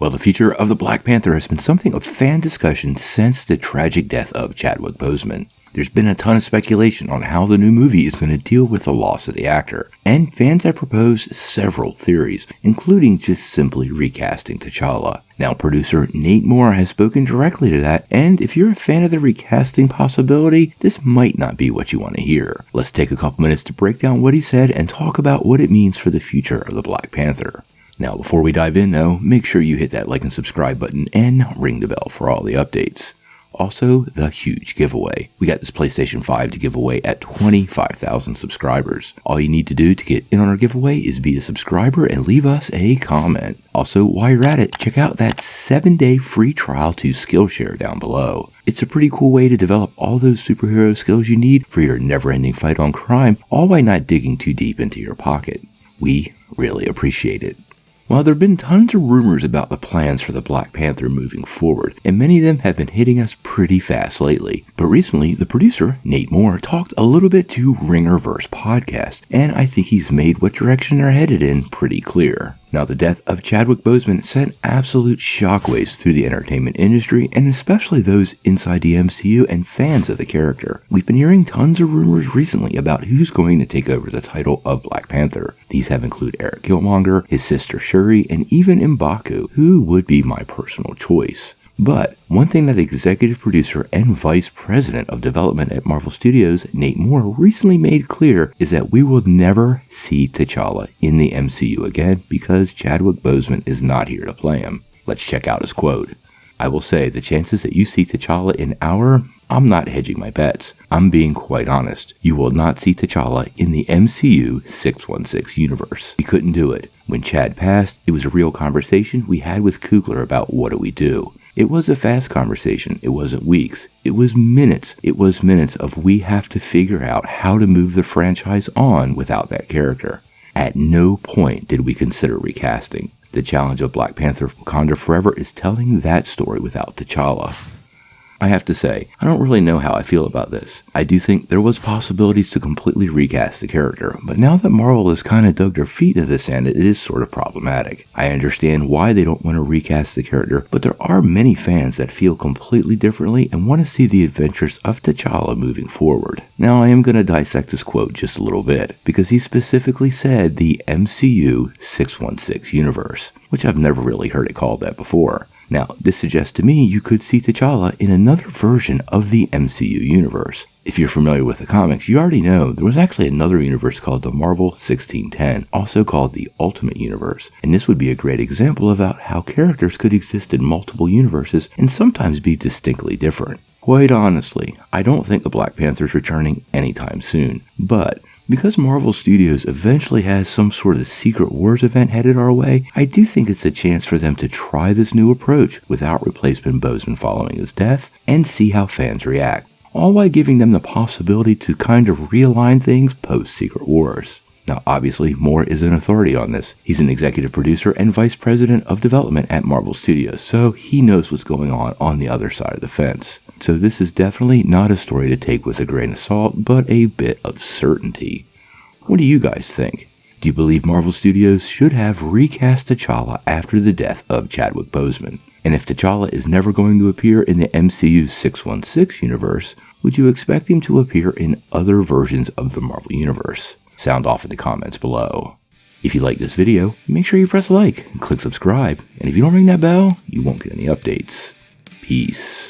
Well, the future of the Black Panther has been something of fan discussion since the tragic death of Chadwick Boseman. There's been a ton of speculation on how the new movie is going to deal with the loss of the actor, and fans have proposed several theories, including just simply recasting T'Challa. Now, producer Nate Moore has spoken directly to that, and if you're a fan of the recasting possibility, this might not be what you want to hear. Let's take a couple minutes to break down what he said and talk about what it means for the future of the Black Panther. Now, before we dive in though, make sure you hit that like and subscribe button and ring the bell for all the updates. Also, the huge giveaway. We got this PlayStation 5 to give away at 25,000 subscribers. All you need to do to get in on our giveaway is be a subscriber and leave us a comment. Also, while you're at it, check out that 7-day free trial to Skillshare down below. It's a pretty cool way to develop all those superhero skills you need for your never-ending fight on crime, all while not digging too deep into your pocket. We really appreciate it. While there have been tons of rumors about the plans for the Black Panther moving forward, and many of them have been hitting us pretty fast lately, but recently the producer, Nate Moore, talked a little bit to Ringerverse podcast, and I think he's made what direction they're headed in pretty clear. Now, the death of Chadwick Boseman sent absolute shockwaves through the entertainment industry, and especially those inside the MCU and fans of the character. We've been hearing tons of rumors recently about who's going to take over the title of Black Panther. These have included Eric Killmonger, his sister Shuri, and even M'Baku, who would be my personal choice. But one thing that executive producer and vice president of development at Marvel Studios, Nate Moore, recently made clear is that we will never see T'Challa in the MCU again because Chadwick Boseman is not here to play him. Let's check out his quote. "I will say the chances that you see T'Challa in I'm not hedging my bets. I'm being quite honest. You will not see T'Challa in the MCU 616 universe. We couldn't do it. When Chad passed, it was a real conversation we had with Coogler about what do we do. It was a fast conversation. It wasn't weeks. It was minutes. It was minutes of we have to figure out how to move the franchise on without that character. At no point did we consider recasting. The challenge of Black Panther Wakanda Forever is telling that story without T'Challa." I have to say, I don't really know how I feel about this. I do think there was possibilities to completely recast the character, but now that Marvel has kind of dug their feet into the sand, it is sort of problematic. I understand why they don't want to recast the character, but there are many fans that feel completely differently and want to see the adventures of T'Challa moving forward. Now, I am going to dissect this quote just a little bit, because he specifically said the MCU 616 universe, which I've never really heard it called that before. Now, this suggests to me you could see T'Challa in another version of the MCU universe. If you're familiar with the comics, you already know there was actually another universe called the Marvel 1610, also called the Ultimate Universe, and this would be a great example about how characters could exist in multiple universes and sometimes be distinctly different. Quite honestly, I don't think the Black Panther is returning anytime soon, but because Marvel Studios eventually has some sort of Secret Wars event headed our way, I do think it's a chance for them to try this new approach without replacement Boseman following his death and see how fans react, all while giving them the possibility to kind of realign things post-Secret Wars. Now, obviously, Moore is an authority on this. He's an executive producer and vice president of development at Marvel Studios, so he knows what's going on the other side of the fence. So this is definitely not a story to take with a grain of salt, but a bit of certainty. What do you guys think? Do you believe Marvel Studios should have recast T'Challa after the death of Chadwick Boseman? And if T'Challa is never going to appear in the MCU 616 universe, would you expect him to appear in other versions of the Marvel Universe? Sound off in the comments below. If you like this video, make sure you press like and click subscribe. And if you don't ring that bell, you won't get any updates. Peace.